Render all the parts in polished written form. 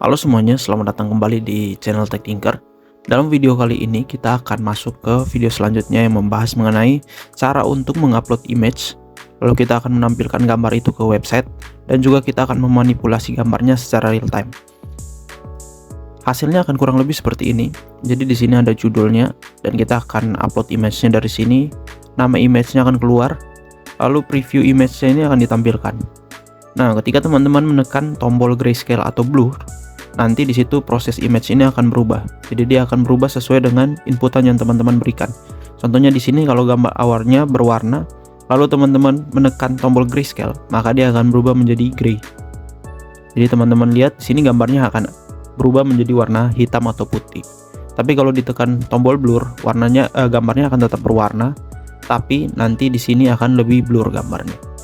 Halo semuanya, selamat datang kembali di channel Tech Tinker. Dalam video kali ini kita akan masuk ke video selanjutnya yang membahas mengenai cara untuk mengupload image. Lalu kita akan menampilkan gambar itu ke website dan juga kita akan memanipulasi gambarnya secara real time. Hasilnya akan kurang lebih seperti ini. Jadi di sini ada judulnya dan kita akan upload image-nya dari sini. Nama image-nya akan keluar. Lalu preview image-nya ini akan ditampilkan. Nah, ketika teman-teman menekan tombol grayscale atau blur, nanti di situ proses image ini akan berubah. Jadi dia akan berubah sesuai dengan inputan yang teman-teman berikan. Contohnya di sini kalau gambar awalnya berwarna, lalu teman-teman menekan tombol grayscale, maka dia akan berubah menjadi gray. Jadi teman-teman lihat di sini gambarnya akan berubah menjadi warna hitam atau putih. Tapi kalau ditekan tombol blur, gambarnya akan tetap berwarna, tapi nanti di sini akan lebih blur gambarnya.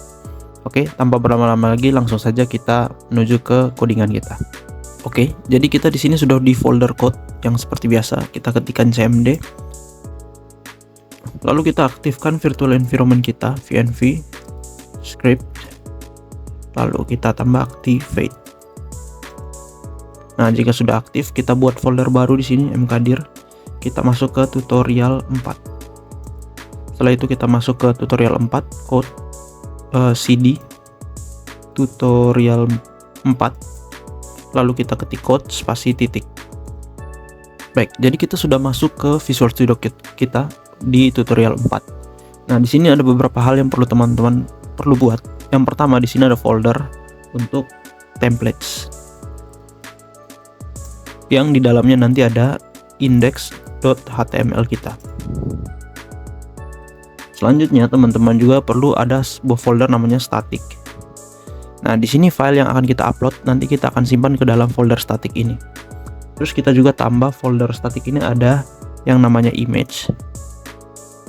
Oke, tanpa berlama-lama lagi langsung saja kita menuju ke codingan kita. Oke, jadi kita di sini sudah di folder code yang seperti biasa. Kita ketikkan cmd. Lalu kita aktifkan virtual environment kita, vnv script. Lalu kita tambah activate. Nah, jika sudah aktif, kita buat folder baru di sini mkdir. Kita masuk ke tutorial 4. Setelah itu kita masuk ke tutorial 4 code cd tutorial 4, lalu kita ketik code spasi titik. Baik, jadi kita sudah masuk ke Visual Studio kita di tutorial 4. Nah, di sini ada beberapa hal yang perlu teman-teman buat. Yang pertama, di sini ada folder untuk templates yang di dalamnya nanti ada index.html kita. Selanjutnya, teman-teman juga perlu ada sebuah folder namanya static. Nah, di sini file yang akan kita upload nanti kita akan simpan ke dalam folder static ini. Terus kita juga tambah folder static ini ada yang namanya image.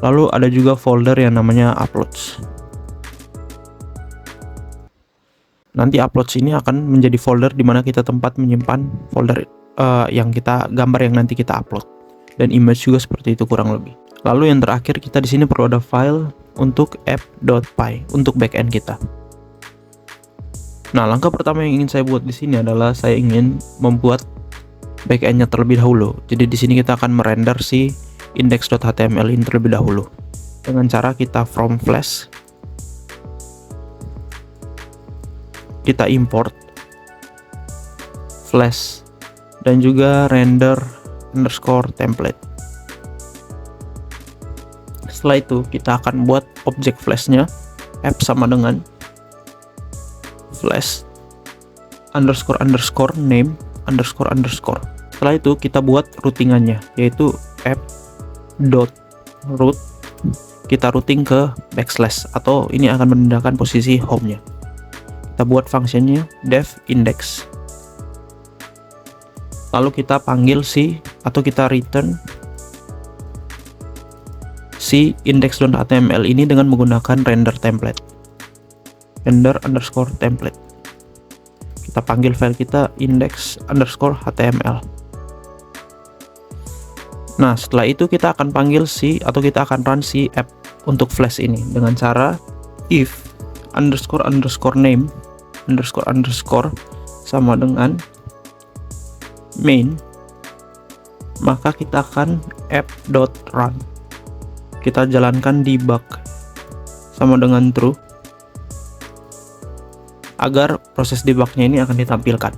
Lalu ada juga folder yang namanya uploads. Nanti uploads ini akan menjadi folder di mana kita tempat menyimpan folder gambar yang nanti kita upload. Dan image juga seperti itu kurang lebih. Lalu yang terakhir kita di sini perlu ada file untuk app.py untuk backend kita. Nah, langkah pertama yang ingin saya buat di sini adalah saya ingin membuat backendnya terlebih dahulu. Jadi di sini kita akan merender si index.html ini terlebih dahulu dengan cara kita from flash, kita import flash dan juga render underscore template. Setelah itu kita akan buat objek flashnya app sama dengan flash underscore name underscore. Setelah itu kita buat routingannya, yaitu app.root. Kita routing ke backslash atau ini akan menandakan posisi home-nya. Kita buat fungsinya dev index. Lalu kita panggil kita return si index.html ini dengan menggunakan render template. Render underscore template. Kita panggil file kita index_html. Nah, setelah itu kita akan panggil kita akan run si app untuk flash ini dengan cara if __name __ sama dengan main, maka kita akan app.run. Kita jalankan debug sama dengan true agar proses debugnya ini akan ditampilkan.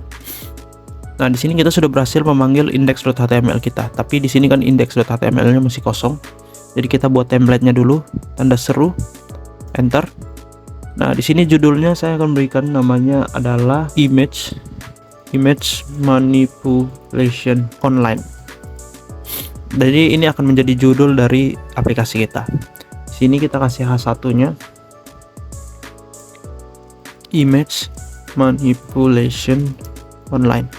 Nah, di sini kita sudah berhasil memanggil index.html kita, tapi di sini kan index.html-nya masih kosong. Jadi kita buat template-nya dulu, tanda seru, enter. Nah, di sini judulnya saya akan berikan namanya adalah image manipulation online. Jadi ini akan menjadi judul dari aplikasi kita. Di sini kita kasih H1-nya image manipulation online.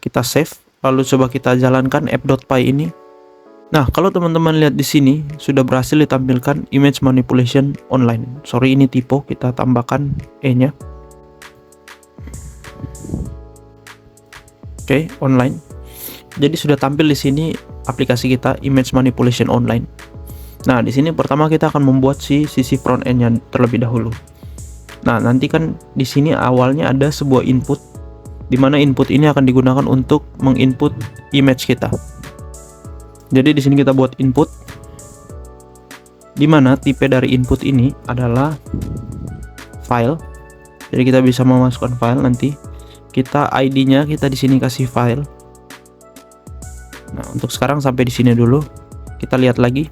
Kita save, lalu coba kita jalankan app.py ini. Nah, kalau teman-teman lihat di sini sudah berhasil ditampilkan image manipulation online. Sorry, ini typo, kita tambahkan e-nya. Oke, online. Jadi sudah tampil di sini aplikasi kita image manipulation online. Nah, di sini pertama kita akan membuat sisi front end-nya terlebih dahulu. Nah, nanti kan di sini awalnya ada sebuah input di mana input ini akan digunakan untuk menginput image kita. Jadi di sini kita buat input, di mana tipe dari input ini adalah file. Jadi kita bisa memasukkan file, nanti kita ID-nya kita di sini kasih file. Nah, untuk sekarang sampai di sini dulu. Kita lihat lagi.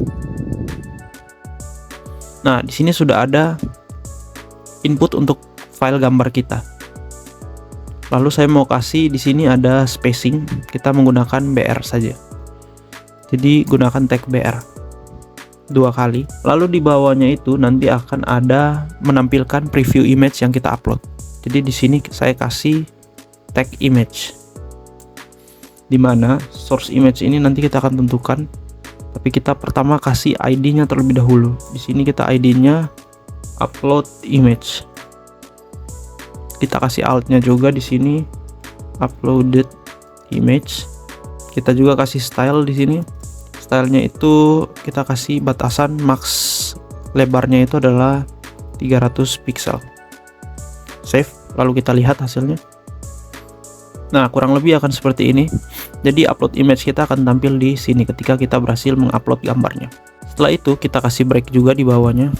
Nah, di sini sudah ada input untuk file gambar kita. Lalu saya mau kasih di sini ada spacing, kita menggunakan BR saja. Jadi gunakan tag BR 2 kali. Lalu di bawahnya itu nanti akan ada menampilkan preview image yang kita upload. Jadi di sini saya kasih tag image, di mana source image ini nanti kita akan tentukan, tapi kita pertama kasih ID-nya terlebih dahulu. Di sini kita ID-nya upload image. Kita kasih alt-nya juga di sini, uploaded image. Kita juga kasih style di sini. Stylenya itu kita kasih batasan max lebarnya itu adalah 300 pixel. Save, lalu kita lihat hasilnya. Nah, kurang lebih akan seperti ini. Jadi upload image kita akan tampil di sini ketika kita berhasil mengupload gambarnya. Setelah itu kita kasih break juga di bawahnya.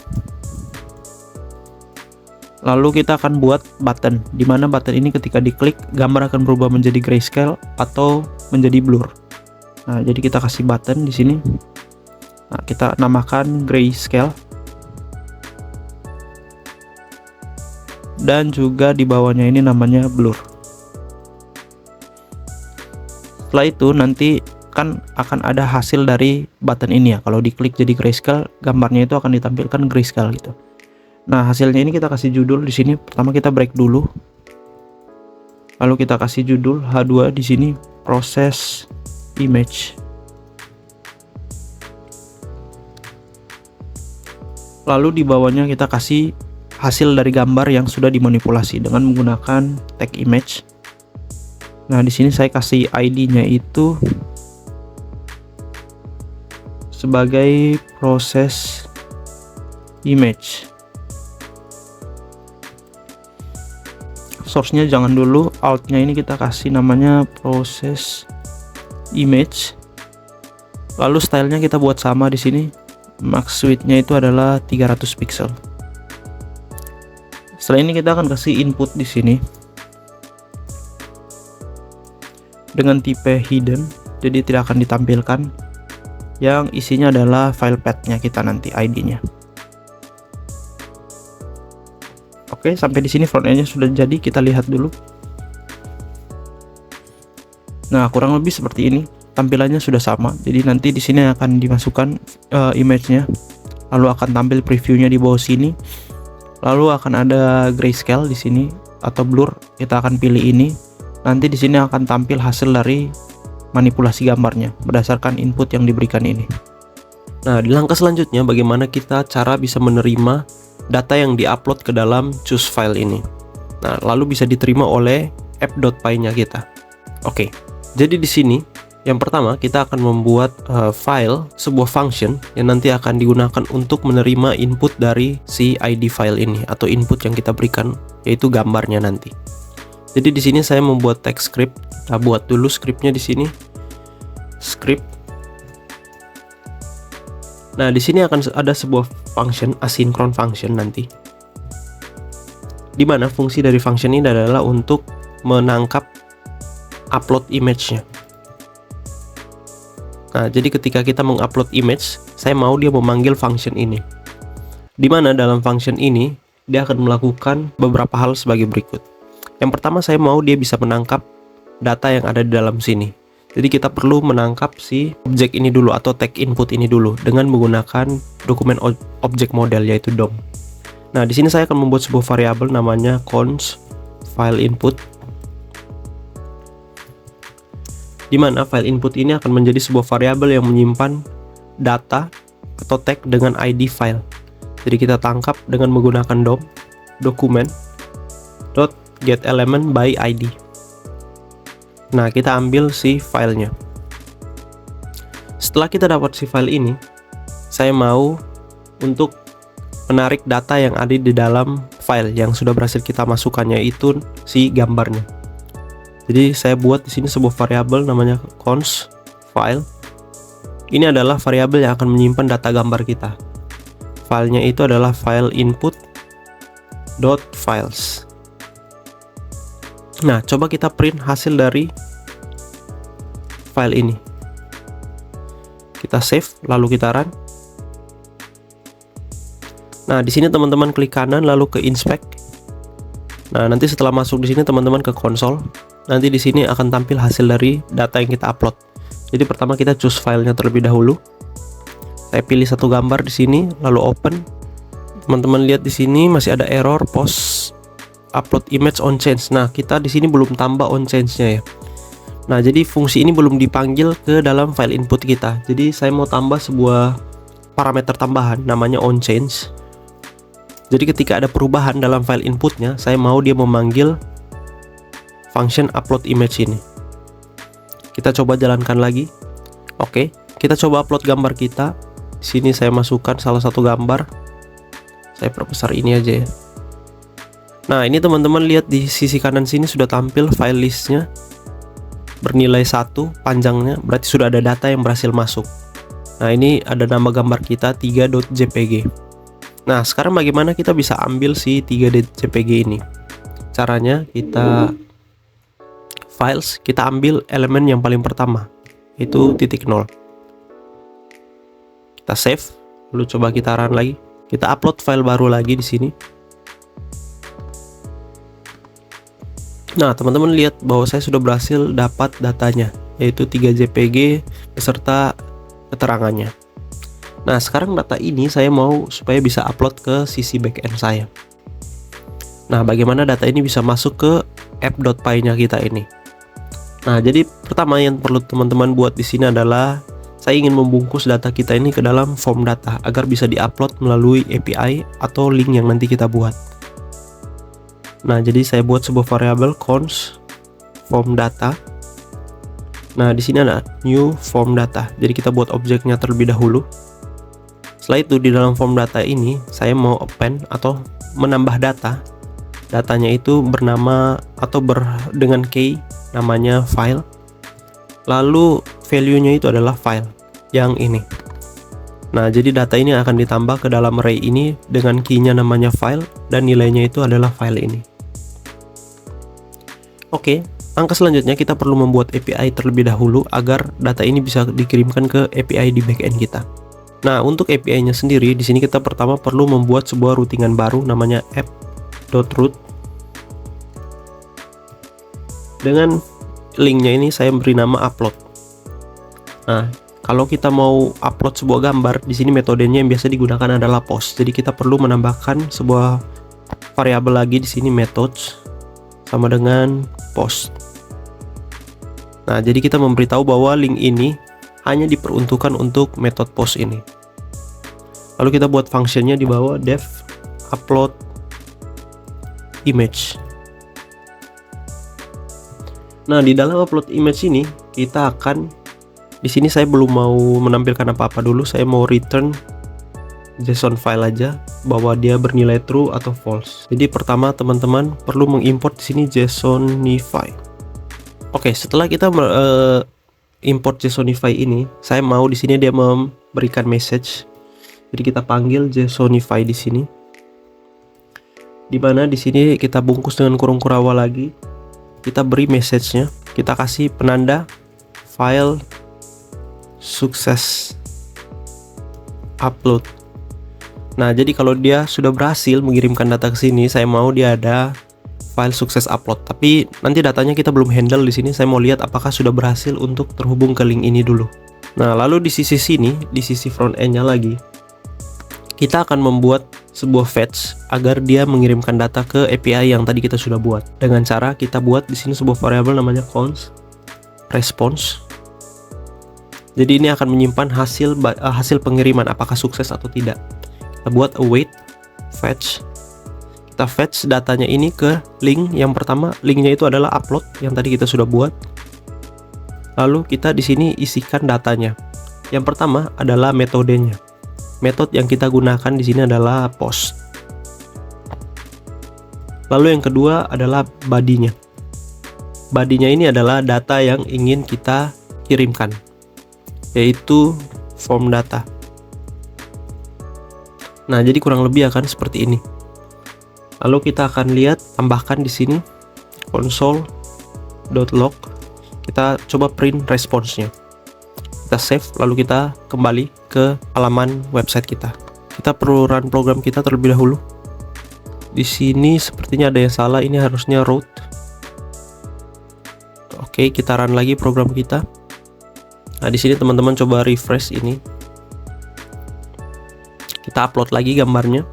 Lalu kita akan buat button, di mana button ini ketika diklik gambar akan berubah menjadi grayscale atau menjadi blur. Nah, jadi kita kasih button di sini. Nah, kita namakan grayscale. Dan juga di bawahnya ini namanya blur. Setelah itu nanti kan akan ada hasil dari button ini ya. Kalau diklik jadi grayscale, gambarnya itu akan ditampilkan grayscale gitu. Nah, hasilnya ini kita kasih judul di sini. Pertama kita break dulu. Lalu kita kasih judul H2 di sini, proses image. Lalu di bawahnya kita kasih hasil dari gambar yang sudah dimanipulasi dengan menggunakan tag image. Nah, di sini saya kasih ID-nya itu sebagai proses image. Source-nya jangan dulu, alt-nya ini kita kasih namanya proses image. Lalu stylenya kita buat sama di sini. Max width-nya itu adalah 300 pixel. Setelah ini kita akan kasih input di sini dengan tipe hidden, jadi tidak akan ditampilkan. Yang isinya adalah file path-nya kita nanti, ID-nya. Oke, sampai di sini front end-nya sudah jadi, kita lihat dulu. Nah, kurang lebih seperti ini. Tampilannya sudah sama. Jadi nanti di sini akan dimasukkan image-nya. Lalu akan tampil previewnya di bawah sini. Lalu akan ada grayscale di sini atau blur. Kita akan pilih ini. Nanti di sini akan tampil hasil dari manipulasi gambarnya berdasarkan input yang diberikan ini. Nah, di langkah selanjutnya bagaimana kita cara bisa menerima data yang diupload ke dalam choose file ini. Nah, lalu bisa diterima oleh app.py-nya kita. Oke, jadi di sini yang pertama kita akan membuat file, sebuah function yang nanti akan digunakan untuk menerima input dari si ID file ini atau input yang kita berikan, yaitu gambarnya nanti. Jadi di sini saya membuat text script. Kita buat dulu scriptnya di sini. Script. Nah, di sini akan ada sebuah function, asynchron function nanti. Dimana fungsi dari function ini adalah untuk menangkap upload image-nya. Nah, jadi ketika kita mengupload image, saya mau dia memanggil function ini. Dimana dalam function ini, dia akan melakukan beberapa hal sebagai berikut. Yang pertama, saya mau dia bisa menangkap data yang ada di dalam sini. Jadi kita perlu menangkap si objek ini dulu atau tag input ini dulu dengan menggunakan dokumen object model yaitu DOM. Nah, di sini saya akan membuat sebuah variabel namanya const file input. Di mana file input ini akan menjadi sebuah variabel yang menyimpan data atau tag dengan ID file. Jadi kita tangkap dengan menggunakan DOM dokumen .get element by ID. Nah, kita ambil si filenya. Setelah kita dapat si file ini, saya mau untuk menarik data yang ada di dalam file yang sudah berhasil kita masukkan, yaitu si gambarnya. Jadi saya buat di sini sebuah variabel namanya const file. Ini adalah variabel yang akan menyimpan data gambar kita. Filenya itu adalah file input.files. Nah, coba kita print hasil dari file ini. Kita save, lalu kita run. Nah, di sini teman-teman klik kanan lalu ke inspect. Nah, nanti setelah masuk di sini teman-teman ke konsol. Nanti di sini akan tampil hasil dari data yang kita upload. Jadi pertama kita choose filenya terlebih dahulu. Saya pilih satu gambar di sini, lalu open. Teman-teman lihat di sini masih ada error post upload image on change. Nah, kita di sini belum tambah on change-nya ya. Nah, jadi fungsi ini belum dipanggil ke dalam file input kita. Jadi saya mau tambah sebuah parameter tambahan namanya on change. Jadi ketika ada perubahan dalam file inputnya, saya mau dia memanggil function upload image ini. Kita coba jalankan lagi. Oke, kita coba upload gambar kita. Di sini saya masukkan salah satu gambar. Saya perbesar ini aja ya. Nah, ini teman-teman lihat di sisi kanan sini sudah tampil file listnya bernilai 1 panjangnya, berarti sudah ada data yang berhasil masuk. Nah, ini ada nama gambar kita 3.jpg. Nah, sekarang bagaimana kita bisa ambil si 3.jpg ini? Caranya kita files, kita ambil elemen yang paling pertama, itu titik 0. Kita save, lalu coba kita run lagi. Kita upload file baru lagi di sini. Nah, teman-teman lihat bahwa saya sudah berhasil dapat datanya, yaitu 3jpg beserta keterangannya. Nah, sekarang data ini saya mau supaya bisa upload ke sisi backend saya. Nah, bagaimana data ini bisa masuk ke app.py-nya kita ini? Nah, jadi pertama yang perlu teman-teman buat di sini adalah saya ingin membungkus data kita ini ke dalam form data agar bisa diupload melalui API atau link yang nanti kita buat. Nah, jadi saya buat sebuah variabel const form data. Nah, di sini ada new form data. Jadi kita buat objeknya terlebih dahulu. Setelah itu di dalam form data ini saya mau append atau menambah data. Datanya itu bernama atau dengan key namanya file. Lalu value-nya itu adalah file yang ini. Nah, jadi data ini akan ditambah ke dalam array ini dengan key-nya namanya file dan nilainya itu adalah file ini. Oke, langkah selanjutnya kita perlu membuat API terlebih dahulu agar data ini bisa dikirimkan ke API di backend kita. Nah, untuk API-nya sendiri di sini kita pertama perlu membuat sebuah routingan baru namanya app.route. Dengan linknya ini saya beri nama upload. Nah, kalau kita mau upload sebuah gambar, di sini metodenya yang biasa digunakan adalah post. Jadi kita perlu menambahkan sebuah variabel lagi di sini methods sama dengan post. Nah, jadi kita memberitahu bahwa link ini hanya diperuntukkan untuk metode post ini. Lalu kita buat functionnya di bawah def upload image. Nah, di dalam upload image ini kita akan di sini saya belum mau menampilkan apa-apa dulu. Saya mau return JSON file aja bahwa dia bernilai true atau false. Jadi pertama teman-teman perlu mengimport di sini JSONify. Oke, setelah kita import JSONify ini, saya mau di sini dia memberikan message. Jadi kita panggil JSONify di sini. Dimana di sini kita bungkus dengan kurung kurawa lagi. Kita beri message-nya, kita kasih penanda file sukses upload. Nah, jadi kalau dia sudah berhasil mengirimkan data ke sini, saya mau dia ada file sukses upload. Tapi nanti datanya kita belum handle di sini. Saya mau lihat apakah sudah berhasil untuk terhubung ke link ini dulu. Nah, lalu di sisi sini, di sisi front end-nya lagi, kita akan membuat sebuah fetch agar dia mengirimkan data ke API yang tadi kita sudah buat. Dengan cara kita buat di sini sebuah variabel namanya const response. Jadi ini akan menyimpan hasil pengiriman apakah sukses atau tidak. Kita buat await fetch. Kita fetch datanya ini ke link yang pertama. Linknya itu adalah upload yang tadi kita sudah buat. Lalu kita di sini isikan datanya. Yang pertama adalah metodenya. Metode yang kita gunakan di sini adalah post. Lalu yang kedua adalah body-nya. body-nya ini adalah data yang ingin kita kirimkan, yaitu form data. Nah, jadi kurang lebih akan seperti ini. Lalu kita akan lihat, tambahkan di sini console.log. Kita coba print response-nya. Kita save, lalu kita kembali ke halaman website kita. Kita perlu run program kita terlebih dahulu. Di sini sepertinya ada yang salah, ini harusnya root. Oke, kita run lagi program kita. Nah, di sini teman-teman coba refresh ini. Kita upload lagi gambarnya.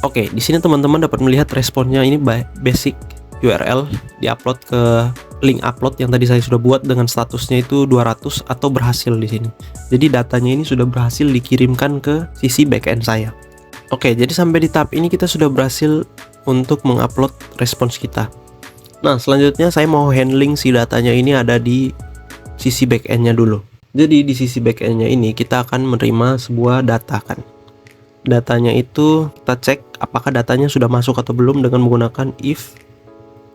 Oke, di sini teman-teman dapat melihat responnya ini basic URL diupload ke link upload yang tadi saya sudah buat dengan statusnya itu 200 atau berhasil di sini. Jadi datanya ini sudah berhasil dikirimkan ke sisi backend saya. Oke, jadi sampai di tahap ini kita sudah berhasil untuk mengupload respons kita. Nah, selanjutnya saya mau handling si datanya ini ada di sisi backendnya dulu. Jadi di sisi backendnya ini kita akan menerima sebuah data kan. Datanya itu kita cek apakah datanya sudah masuk atau belum dengan menggunakan if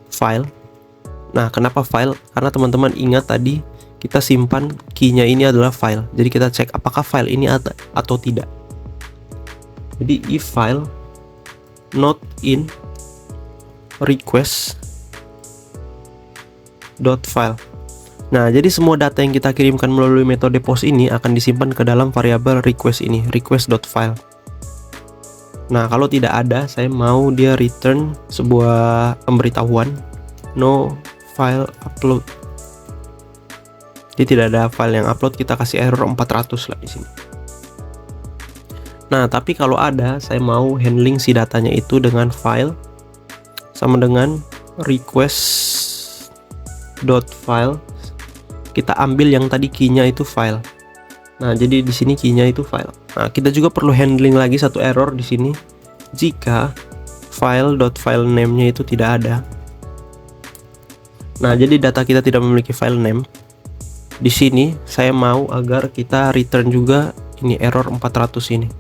file. Nah, kenapa file? Karena teman-teman ingat tadi kita simpan key-nya ini adalah file. Jadi kita cek apakah file ini ada atau tidak. Jadi if file not in request .file. Nah, jadi semua data yang kita kirimkan melalui metode post ini akan disimpan ke dalam variabel request ini, request.file. Nah, kalau tidak ada, saya mau dia return sebuah pemberitahuan no file upload. Jadi tidak ada file yang upload, kita kasih error 400 lah di sini. Nah, tapi kalau ada, saya mau handling si datanya itu dengan file sama dengan request.file. Kita ambil yang tadi key-nya itu file. Nah, jadi di sini key-nya itu file. Nah, kita juga perlu handling lagi satu error di sini. Jika file.file name-nya itu tidak ada. Nah, jadi data kita tidak memiliki file name. Di sini saya mau agar kita return juga ini error 400 ini.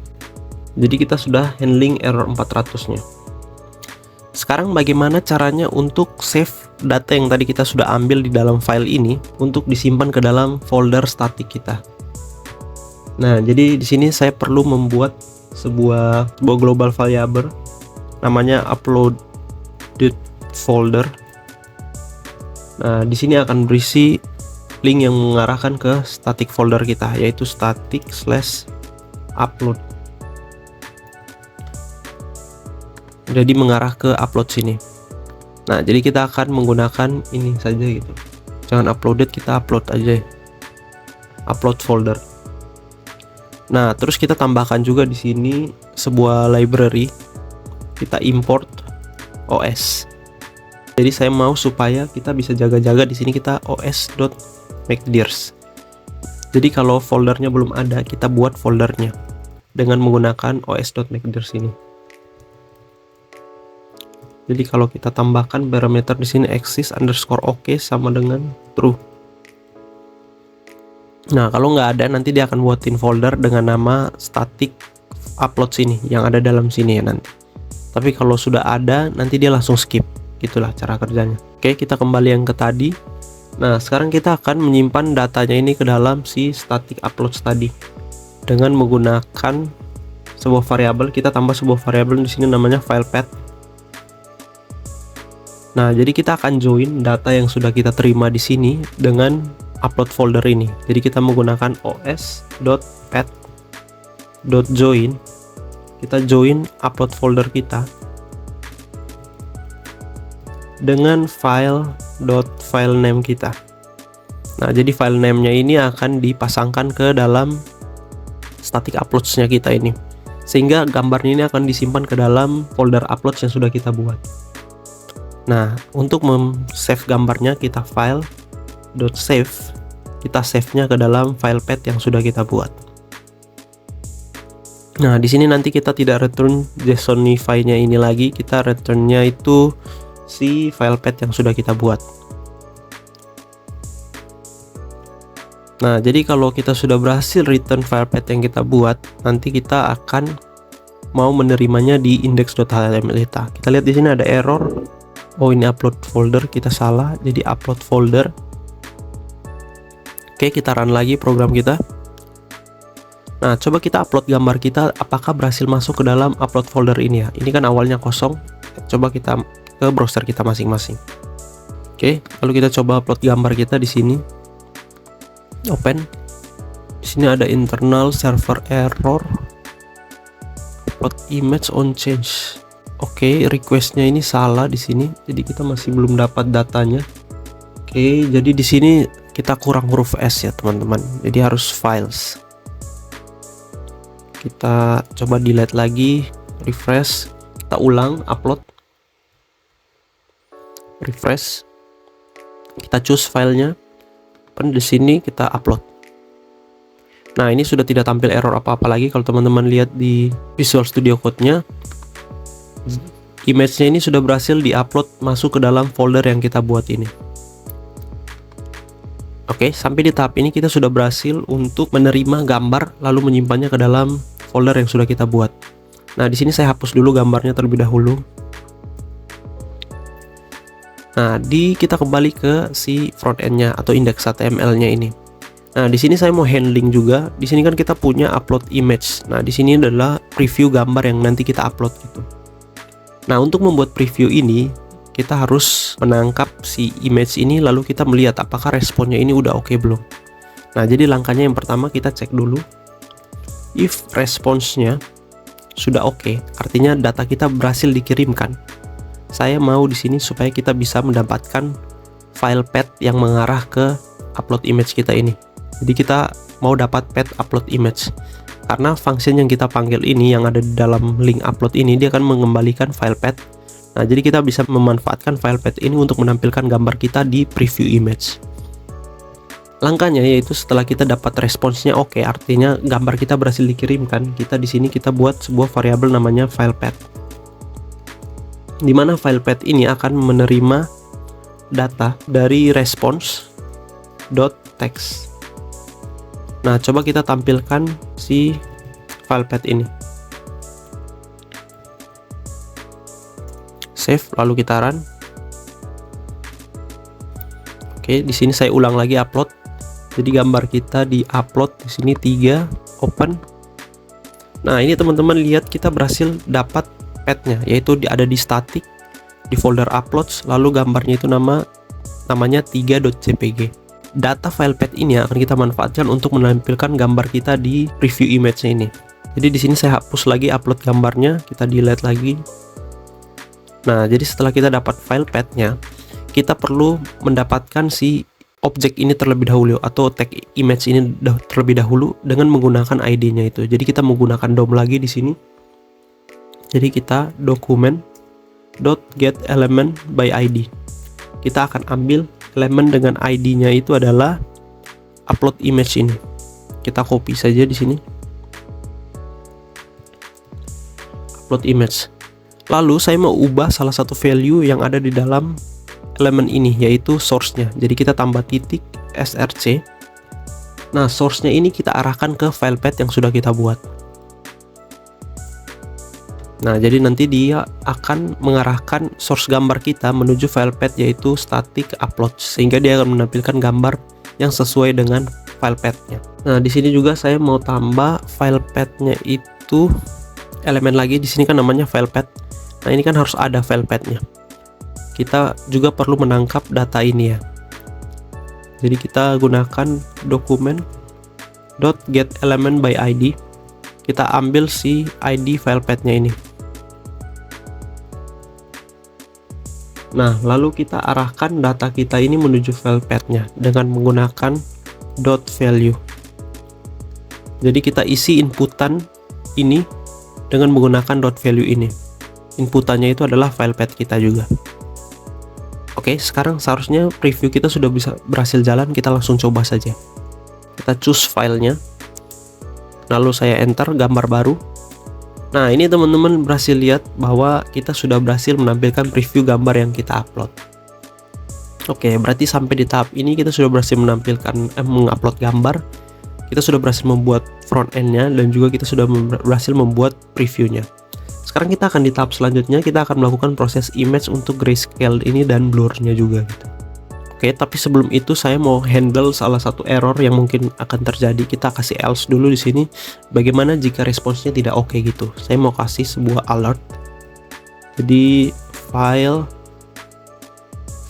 Jadi kita sudah handling error 400-nya. Sekarang bagaimana caranya untuk save data yang tadi kita sudah ambil di dalam file ini untuk disimpan ke dalam folder static kita. Nah, jadi di sini saya perlu membuat sebuah global variable namanya uploaded folder. Nah, di sini akan berisi link yang mengarahkan ke static folder kita, yaitu static/upload. Jadi mengarah ke upload sini. Nah, jadi kita akan menggunakan ini saja gitu. Jangan uploaded, kita upload aja. Upload folder. Nah, terus kita tambahkan juga di sini sebuah library. Kita import OS. Jadi saya mau supaya kita bisa jaga-jaga di sini kita os.macdirs. Jadi kalau foldernya belum ada, kita buat foldernya dengan menggunakan os.macdirs ini. Jadi kalau kita tambahkan parameter di sini exist_ok sama dengan true. Nah, kalau nggak ada nanti dia akan buatin folder dengan nama static upload sini yang ada dalam sini ya nanti. Tapi kalau sudah ada nanti dia langsung skip. Itulah cara kerjanya. Oke, kita kembali yang ke tadi. Nah, sekarang kita akan menyimpan datanya ini ke dalam si static upload tadi dengan menggunakan sebuah variabel. Kita tambah sebuah variabel di sini namanya filepath. Nah, jadi kita akan join data yang sudah kita terima di sini dengan upload folder ini. Jadi kita menggunakan os.path.join. Kita join upload folder kita dengan file.filename kita. Nah, jadi file name-nya ini akan dipasangkan ke dalam static uploads-nya kita ini. Sehingga gambarnya ini akan disimpan ke dalam folder uploads yang sudah kita buat. Nah, untuk save gambarnya kita file.save. Kita save-nya ke dalam file path yang sudah kita buat. Nah, di sini nanti kita tidak return JSONify-nya ini lagi, kita return-nya itu si file path yang sudah kita buat. Nah, jadi kalau kita sudah berhasil return file path yang kita buat, nanti kita akan mau menerimanya di index.html kita. Kita lihat di sini ada error. Oh, ini upload folder, kita salah. Jadi upload folder. Oke, kita run lagi program kita. Nah, coba kita upload gambar kita, apakah berhasil masuk ke dalam upload folder ini ya. Ini kan awalnya kosong. Coba kita ke browser kita masing-masing. Oke, lalu kita coba upload gambar kita di sini. Open. Di sini ada internal server error. Upload image on change. Oke, requestnya ini salah di sini. Jadi kita masih belum dapat datanya. Oke, jadi di sini kita kurang huruf S ya, teman-teman. Jadi harus files. Kita coba delete lagi, refresh, kita ulang, upload, refresh, kita choose filenya, open di sini kita upload. Nah, ini sudah tidak tampil error apa-apa lagi. Kalau teman-teman lihat di Visual Studio Code-nya, image-nya ini sudah berhasil diupload masuk ke dalam folder yang kita buat ini. Oke, sampai di tahap ini kita sudah berhasil untuk menerima gambar lalu menyimpannya ke dalam folder yang sudah kita buat. Nah, di sini saya hapus dulu gambarnya terlebih dahulu. Nah, kita kembali ke si front end-nya atau index.html-nya ini. Nah, di sini saya mau handling juga. Di sini kan kita punya upload image. Nah, di sini adalah preview gambar yang nanti kita upload gitu. Nah, untuk membuat preview ini kita harus menangkap si image ini lalu kita melihat apakah responnya ini udah oke belum. Nah, jadi langkahnya yang pertama kita cek dulu if responsnya sudah oke, artinya data kita berhasil dikirimkan. Saya mau di sini supaya kita bisa mendapatkan file path yang mengarah ke upload image kita ini. Jadi kita mau dapat path upload image. Karena function yang kita panggil ini yang ada di dalam link upload ini dia akan mengembalikan file path. Nah, jadi kita bisa memanfaatkan file path ini untuk menampilkan gambar kita di preview image. Langkahnya yaitu setelah kita dapat responsnya oke, artinya gambar kita berhasil dikirimkan, kita di sini kita buat sebuah variabel namanya file path. Di mana file path ini akan menerima data dari response.text. Nah, coba kita tampilkan si file path ini. Save, lalu kita run. Oke, di sini saya ulang lagi upload. Jadi gambar kita di-upload di sini 3, open. Nah, ini teman-teman lihat kita berhasil dapat path-nya, yaitu ada di static, di folder uploads, lalu gambarnya itu namanya 3.jpg. Data file path ini akan kita manfaatkan untuk menampilkan gambar kita di preview image-nya ini. Jadi di sini saya hapus lagi upload gambarnya, kita delete lagi. Nah, jadi setelah kita dapat file path-nya, kita perlu mendapatkan si objek ini terlebih dahulu atau tag image ini terlebih dahulu dengan menggunakan ID-nya itu. Jadi kita menggunakan DOM lagi di sini. Jadi kita document.getElementById. Kita akan ambil elemen dengan ID-nya itu adalah upload image ini. Kita copy saja di sini. Upload image. Lalu saya mau ubah salah satu value yang ada di dalam elemen ini, yaitu source-nya. Jadi kita tambah titik src. Nah, source-nya ini kita arahkan ke file path yang sudah kita buat. Nah, jadi nanti dia akan mengarahkan source gambar kita menuju file path yaitu static upload, sehingga dia akan menampilkan gambar yang sesuai dengan file path-nya. Nah, di sini juga saya mau tambah file path-nya itu elemen lagi. Di sini kan namanya file path. Nah, ini kan harus ada file path-nya. Kita juga perlu menangkap data ini ya. Jadi kita gunakan document.getElementById. Kita ambil si ID file path-nya ini. Nah, lalu kita arahkan data kita ini menuju file path-nya dengan menggunakan .value. Jadi kita isi inputan ini dengan menggunakan .value ini. Inputannya itu adalah file path kita juga. Oke, sekarang seharusnya preview kita sudah bisa berhasil jalan. Kita langsung coba saja. Kita choose filenya, lalu saya enter gambar baru. Nah, ini teman-teman berhasil lihat bahwa kita sudah berhasil menampilkan preview gambar yang kita upload. Oke, berarti sampai di tahap ini kita sudah berhasil mengupload gambar. Kita sudah berhasil membuat front end-nya dan juga kita sudah berhasil membuat previewnya. Sekarang kita akan di tahap selanjutnya, kita akan melakukan proses image untuk grayscale ini dan blurnya juga gitu. Oke, tapi sebelum itu saya mau handle salah satu error yang mungkin akan terjadi. Kita kasih else dulu di sini. Bagaimana jika responsnya tidak oke gitu? Saya mau kasih sebuah alert. Jadi file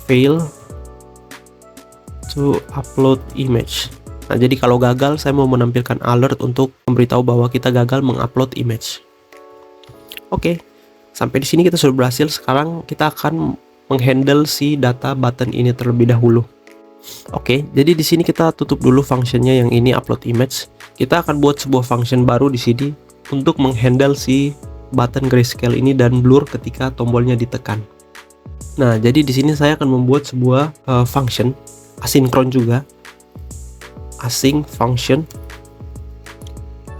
fail to upload image. Nah, jadi kalau gagal, saya mau menampilkan alert untuk memberitahu bahwa kita gagal mengupload image. Oke, sampai di sini kita sudah berhasil. Sekarang kita akan menghandle si data button ini terlebih dahulu. Oke, jadi di sini kita tutup dulu functionnya yang ini upload image. Kita akan buat sebuah function baru di sini untuk menghandle si button grayscale ini dan blur ketika tombolnya ditekan. Nah, jadi di sini saya akan membuat sebuah function asinkron juga, async function,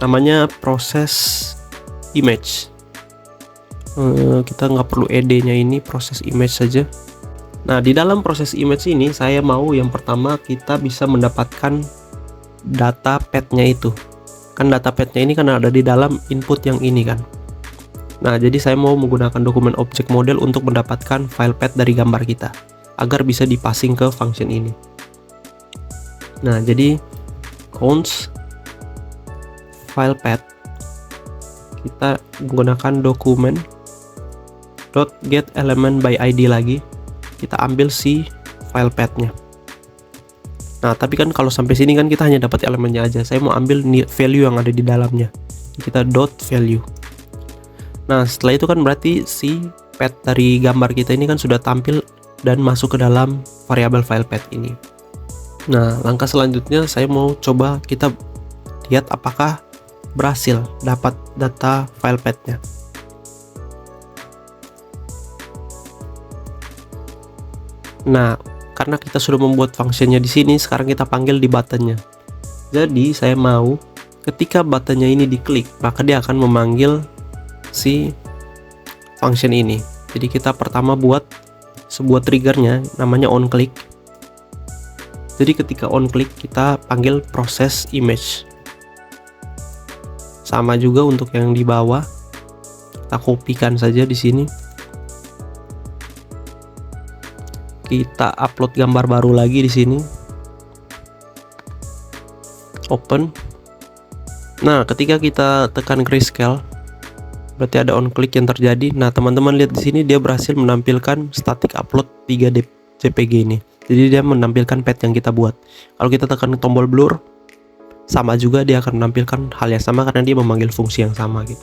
namanya proses image. Kita nggak perlu ed-nya, ini proses image saja. Nah, di dalam proses image ini saya mau yang pertama kita bisa mendapatkan data path-nya itu. Kan data path-nya ini kan ada di dalam input yang ini kan. Nah, jadi saya mau menggunakan dokumen object model untuk mendapatkan file path dari gambar kita agar bisa dipassing ke function ini. Nah, jadi const file path, kita menggunakan dokumen .get element by id lagi, kita ambil si file path-nya. Nah, tapi kan kalau sampai sini kan kita hanya dapat elemennya aja. Saya mau ambil value yang ada di dalamnya. Kita .value. Nah, setelah itu kan berarti si path dari gambar kita ini kan sudah tampil dan masuk ke dalam variabel file path ini. Nah, langkah selanjutnya saya mau coba kita lihat apakah berhasil dapat data file path-nya. Nah, karena kita sudah membuat fungsinya di sini, sekarang kita panggil di buttonnya. Jadi saya mau ketika buttonnya ini diklik, maka dia akan memanggil si function ini. Jadi kita pertama buat sebuah triggernya, namanya onClick. Jadi ketika onClick kita panggil proses image. Sama juga untuk yang di bawah, kita kopikan saja di sini. Kita upload gambar baru lagi di sini. Open. Nah, ketika kita tekan grayscale, berarti ada onClick yang terjadi. Nah, teman-teman lihat di sini dia berhasil menampilkan static upload 3 JPG ini. Jadi dia menampilkan path yang kita buat. Kalau kita tekan tombol blur, sama juga dia akan menampilkan hal yang sama karena dia memanggil fungsi yang sama gitu.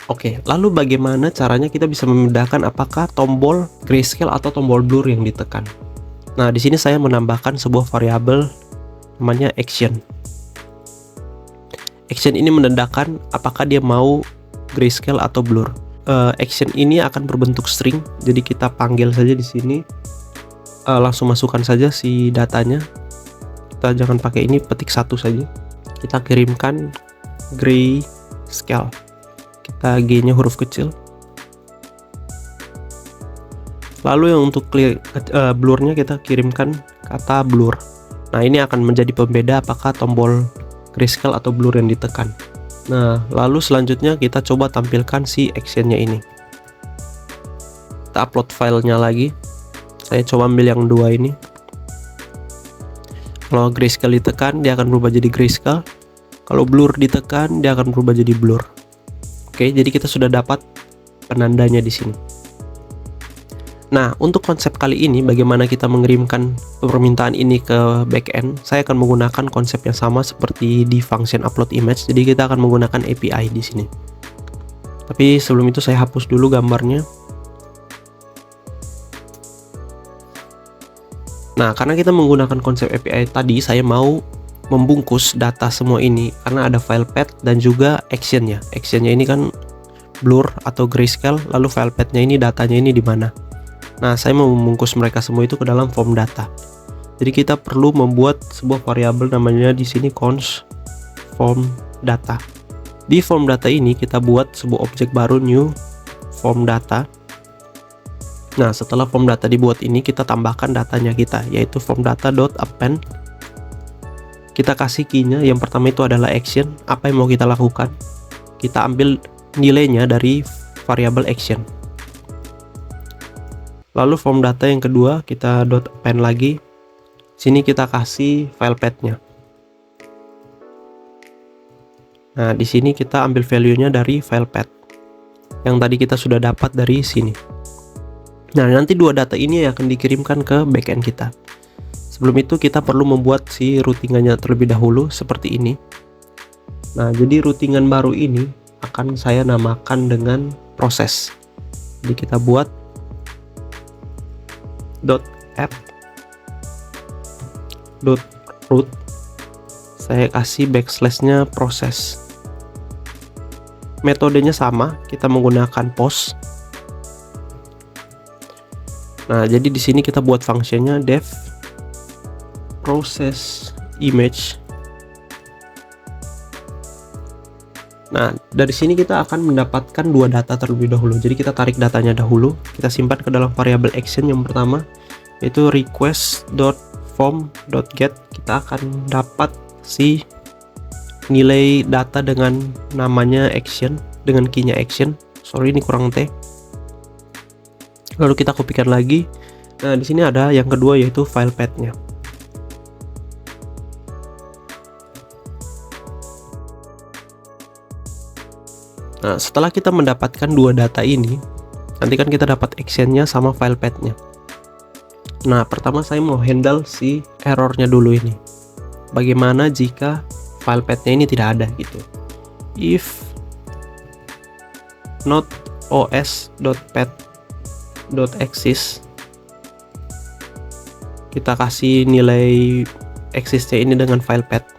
Oke, lalu bagaimana caranya kita bisa membedakan apakah tombol grayscale atau tombol blur yang ditekan? Nah, di sini saya menambahkan sebuah variabel namanya action. Action ini menandakan apakah dia mau grayscale atau blur. Action ini akan berbentuk string, jadi kita panggil saja di sini. Langsung masukkan saja si datanya. Kita jangan pakai ini, petik satu saja. Kita kirimkan grayscale. Kita G-nya huruf kecil. Lalu yang untuk blurnya kita kirimkan kata blur. Nah, ini akan menjadi pembeda apakah tombol grayscale atau blur yang ditekan. Nah, lalu selanjutnya kita coba tampilkan si actionnya ini. Kita upload filenya lagi. Saya coba ambil yang dua ini. Kalau grayscale ditekan, dia akan berubah jadi grayscale. Kalau blur ditekan, dia akan berubah jadi blur. Oke, jadi kita sudah dapat penandanya di sini. Nah, untuk konsep kali ini, bagaimana kita mengirimkan permintaan ini ke backend, saya akan menggunakan konsep yang sama seperti di function upload image. Jadi kita akan menggunakan API di sini. Tapi sebelum itu saya hapus dulu gambarnya. Nah, karena kita menggunakan konsep API tadi, saya mau membungkus data semua ini karena ada file path dan juga actionnya. Actionnya ini kan blur atau grayscale, lalu file path-nya ini datanya ini di mana. Nah, saya mau membungkus mereka semua itu ke dalam form data. Jadi kita perlu membuat sebuah variabel namanya di sini const form data. Di form data ini kita buat sebuah objek baru new form data. Nah, setelah form data dibuat ini, kita tambahkan datanya kita, yaitu form data.append. Kita kasih key-nya, yang pertama itu adalah action, apa yang mau kita lakukan. Kita ambil nilainya dari variabel action. Lalu form data yang kedua kita .append lagi. Sini kita kasih file path-nya. Nah, di sini kita ambil value-nya dari file path yang tadi kita sudah dapat dari sini. Nah, nanti dua data ini yang akan dikirimkan ke backend kita. Sebelum itu kita perlu membuat si routingannya terlebih dahulu seperti ini. Nah, jadi routingan baru ini akan saya namakan dengan proses. Jadi kita buat .app.root, saya kasih backslash-nya proses. Metodenya sama, kita menggunakan post. Nah, jadi di sini kita buat fungsinya def process image. Nah, dari sini kita akan mendapatkan dua data terlebih dahulu. Jadi kita tarik datanya dahulu, kita simpan ke dalam variabel action yang pertama, yaitu request.form.get. Kita akan dapat si nilai data dengan namanya action, dengan key-nya action. Sorry, ini kurang T. Lalu kita kopikan lagi. Nah, di sini ada yang kedua yaitu file path-nya. Nah, setelah kita mendapatkan dua data ini, nanti kan kita dapat action-nya sama file path-nya. Nah, pertama saya mau handle si error-nya dulu ini. Bagaimana jika file path-nya ini tidak ada gitu. If not os.path.exist, kita kasih nilai exist-nya ini dengan file path.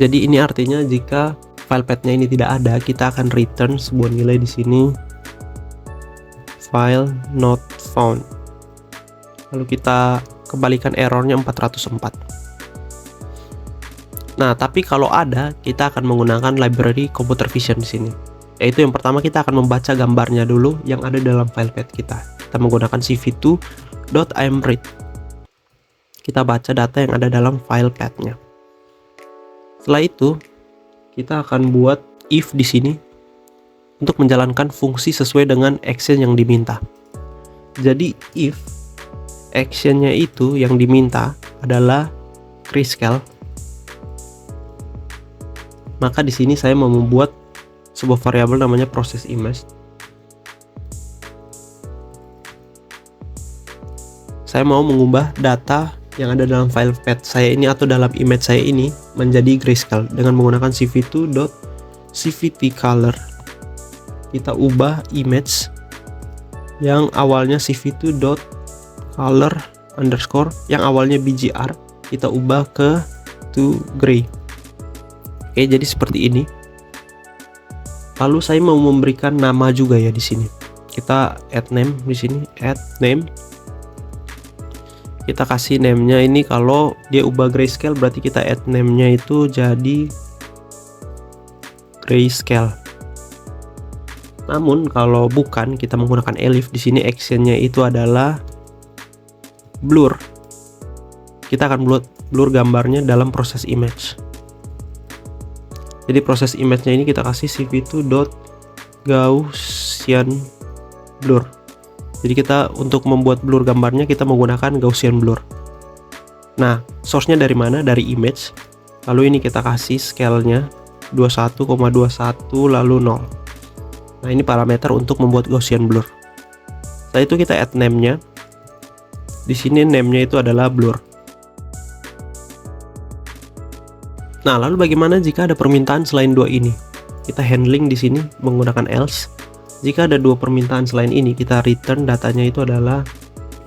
Jadi ini artinya jika file path-nya ini tidak ada, kita akan return sebuah nilai di sini, file not found. Lalu kita kembalikan errornya 404. Nah, tapi kalau ada, kita akan menggunakan library computer vision di sini. Yaitu yang pertama kita akan membaca gambarnya dulu yang ada dalam file path kita. Kita menggunakan cv2.imread. Kita baca data yang ada dalam file path-nya. Setelah itu, kita akan buat if di sini untuk menjalankan fungsi sesuai dengan action yang diminta. Jadi if actionnya itu yang diminta adalah grayscale, maka di sini saya mau membuat sebuah variabel namanya process image. Saya mau mengubah data yang ada dalam file path saya ini atau dalam image saya ini menjadi grayscale dengan menggunakan cv2.cvtcolor. Kita ubah image yang awalnya cv2.color underscore yang awalnya bgr, kita ubah ke to gray. Oke, jadi seperti ini. Lalu saya mau memberikan nama juga ya di sini. Kita add name di sini, add name. Kita kasih name-nya ini, kalau dia ubah grayscale berarti kita add name-nya itu jadi grayscale. Namun kalau bukan, kita menggunakan elif di sini, action-nya itu adalah blur. Kita akan blur gambarnya dalam proses image. Jadi proses image-nya ini kita kasih cv2.gaussian blur. Jadi kita untuk membuat blur gambarnya kita menggunakan Gaussian blur. Nah, source-nya dari mana? Dari image. Lalu ini kita kasih scale-nya 21,21 lalu 0. Nah, ini parameter untuk membuat Gaussian blur. Setelah itu kita add name-nya. Di sini name-nya itu adalah blur. Nah, lalu bagaimana jika ada permintaan selain dua ini? Kita handling di sini menggunakan else. Jika ada dua permintaan selain ini, kita return datanya itu adalah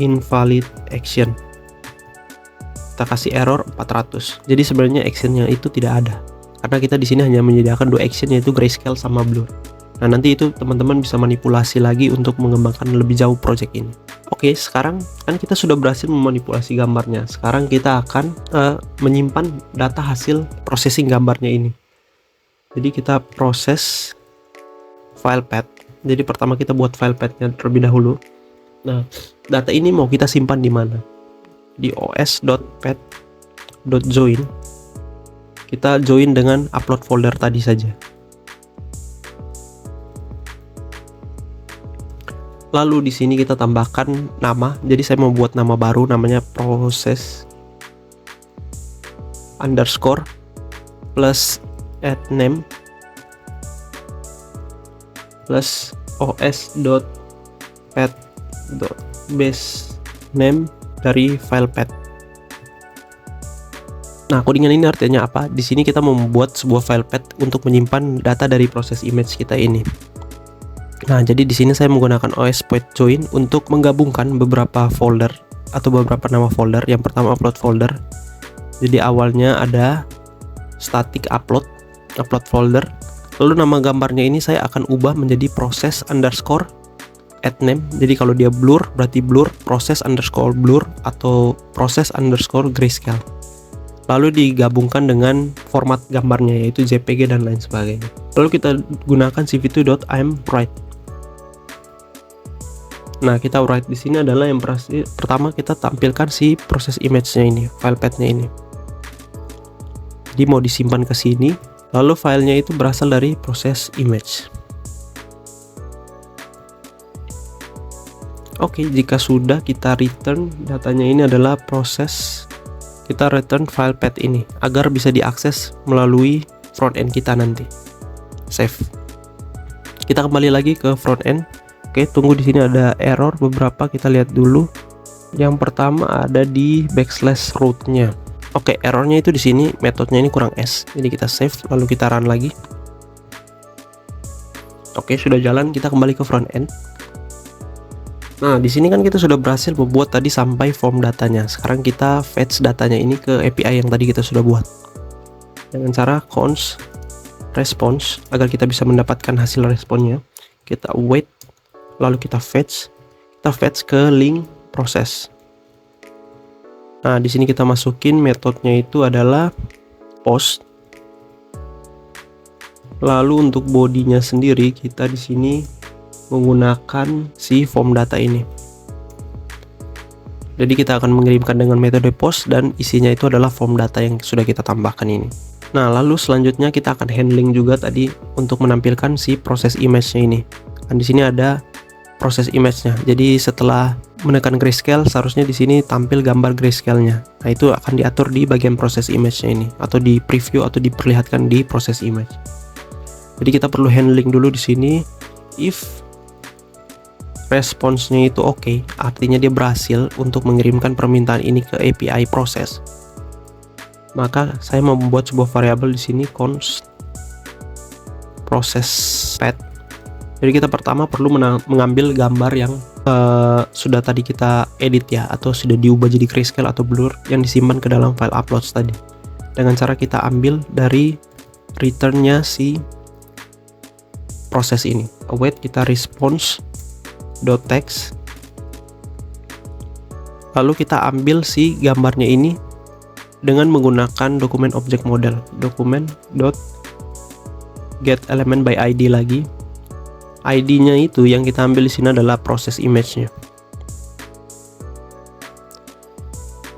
invalid action. Kita kasih error 400. Jadi sebenarnya actionnya itu tidak ada, karena kita di sini hanya menyediakan dua action, yaitu grayscale sama blur. Nah, nanti itu teman-teman bisa manipulasi lagi untuk mengembangkan lebih jauh project ini. Oke, sekarang kan kita sudah berhasil memanipulasi gambarnya. Sekarang kita akan menyimpan data hasil processing gambarnya ini. Jadi kita proses file path. Jadi pertama kita buat file path-nya terlebih dahulu. Nah, data ini mau kita simpan di mana? Di os.path.join. Kita join dengan upload folder tadi saja. Lalu di sini kita tambahkan nama. Jadi saya mau buat nama baru, namanya proses underscore plus add name plus os.pet.base name dari file pet. Nah, codingan ini artinya apa? Di sini kita membuat sebuah file pet untuk menyimpan data dari proses image kita ini. Nah, jadi di sini saya menggunakan os.join untuk menggabungkan beberapa folder atau beberapa nama folder. Yang pertama upload folder. Jadi awalnya ada static upload folder. Lalu nama gambarnya ini saya akan ubah menjadi proses underscore add name. Jadi kalau dia blur berarti blur, proses underscore blur atau proses underscore grayscale. Lalu digabungkan dengan format gambarnya yaitu JPG dan lain sebagainya. Lalu kita gunakan cv2.imwrite. Nah, kita write di sini adalah yang pertama kita tampilkan si proses image-nya ini, file path-nya ini. Jadi mau disimpan ke sini, lalu filenya itu berasal dari proses image. Oke, jika sudah kita return datanya ini adalah proses, kita return file path ini agar bisa diakses melalui front end kita nanti. Save. Kita kembali lagi ke front end. Oke, tunggu di sini ada error beberapa, kita lihat dulu. Yang pertama ada di /root-nya. Oke, errornya itu di sini metodenya ini kurang S. Jadi kita save lalu kita run lagi. Oke, sudah jalan, kita kembali ke front end. Nah, di sini kan kita sudah berhasil membuat tadi sampai form datanya. Sekarang kita fetch datanya ini ke API yang tadi kita sudah buat. Dengan cara const response agar kita bisa mendapatkan hasil responnya. Kita wait, lalu kita fetch ke link proses. Nah, di sini kita masukin metodenya itu adalah post. Lalu untuk bodinya sendiri kita di sini menggunakan si form data ini. Jadi kita akan mengirimkan dengan metode post dan isinya itu adalah form data yang sudah kita tambahkan ini. Nah, lalu selanjutnya kita akan handling juga tadi untuk menampilkan si proses image-nya ini. Dan di sini ada proses image-nya. Jadi setelah menekan grayscale seharusnya di sini tampil gambar grayscale-nya. Nah, itu akan diatur di bagian proses image-nya ini atau di preview atau diperlihatkan di proses image. Jadi kita perlu handling dulu di sini. If responsnya itu oke, artinya dia berhasil untuk mengirimkan permintaan ini ke API proses. Maka saya mau membuat sebuah variabel di sini const process path. Jadi kita pertama perlu mengambil gambar yang sudah tadi kita edit ya, atau sudah diubah jadi grayscale atau blur yang disimpan ke dalam file uploads tadi. Dengan cara kita ambil dari returnnya si proses ini. Await, kita response.text. Lalu kita ambil si gambarnya ini dengan menggunakan dokumen object model. Dokumen.getElementById lagi. ID-nya itu yang kita ambil di sini adalah proses image-nya.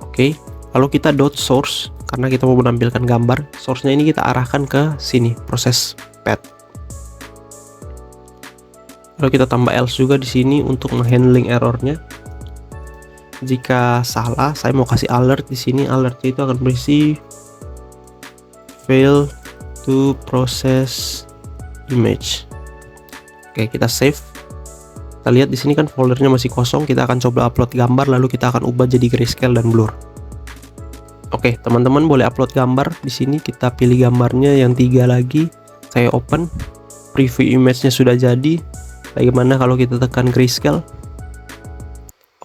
Oke, lalu kita .source karena kita mau menampilkan gambar. Source-nya ini kita arahkan ke sini, proses path. Lalu kita tambah else juga di sini untuk menghandling errornya. Jika salah, saya mau kasih alert di sini. Alertnya itu akan berisi fail to process image. Oke, kita save. Kita lihat di sini kan foldernya masih kosong. Kita akan coba upload gambar, lalu kita akan ubah jadi grayscale dan blur. Oke, teman-teman boleh upload gambar. Di sini kita pilih gambarnya yang 3 lagi. Saya open. Preview image-nya sudah jadi. Bagaimana kalau kita tekan grayscale?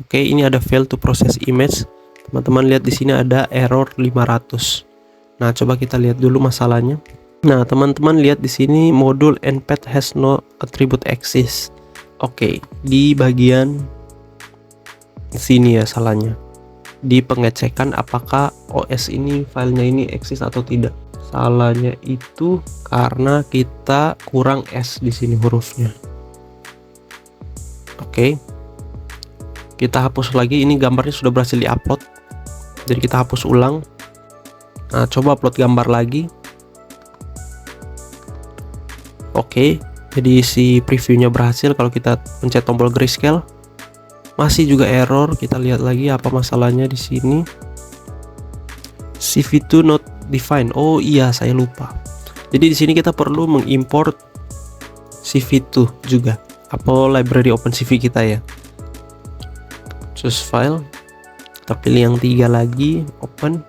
Oke, ini ada fail to process image. Teman-teman lihat di sini ada error 500. Nah, coba kita lihat dulu masalahnya. Nah, teman-teman lihat di sini modul npet has no attribute exist. Oke, di bagian sini ya salahnya. Di pengecekan apakah OS ini filenya ini exist atau tidak. Salahnya itu karena kita kurang S di sini hurufnya. Oke. Kita hapus lagi, ini gambarnya sudah berhasil diupload. Jadi kita hapus ulang. Nah, coba upload gambar lagi. Oke, Jadi si previewnya berhasil. Kalau kita pencet tombol grayscale masih juga error. Kita lihat lagi apa masalahnya di sini. CV2 not defined. Oh iya, saya lupa. Jadi di sini kita perlu mengimport CV2 juga, atau library OpenCV kita ya. Choose file, kita pilih yang 3 lagi, open.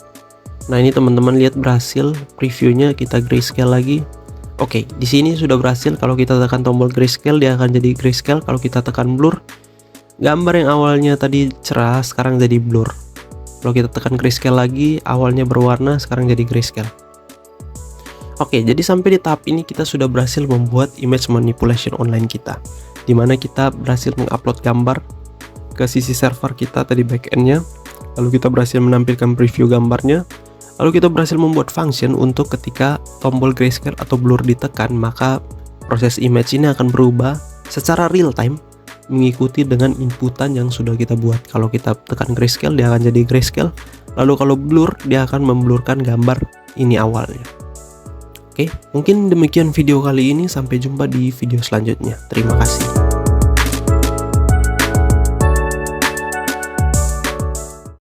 Nah ini teman-teman lihat berhasil, previewnya kita grayscale lagi. Oke, di sini sudah berhasil. Kalau kita tekan tombol grayscale dia akan jadi grayscale. Kalau kita tekan blur, gambar yang awalnya tadi cerah sekarang jadi blur. Kalau kita tekan grayscale lagi, awalnya berwarna sekarang jadi grayscale. Oke, jadi sampai di tahap ini kita sudah berhasil membuat image manipulation online kita, dimana kita berhasil mengupload gambar ke sisi server kita tadi backendnya, lalu kita berhasil menampilkan preview gambarnya, lalu kita berhasil membuat function untuk ketika tombol grayscale atau blur ditekan, maka proses image ini akan berubah secara real time mengikuti dengan inputan yang sudah kita buat. Kalau kita tekan grayscale dia akan jadi grayscale, lalu kalau blur dia akan memblurkan gambar ini awalnya. Oke, mungkin demikian video kali ini. Sampai jumpa di video selanjutnya. Terima kasih.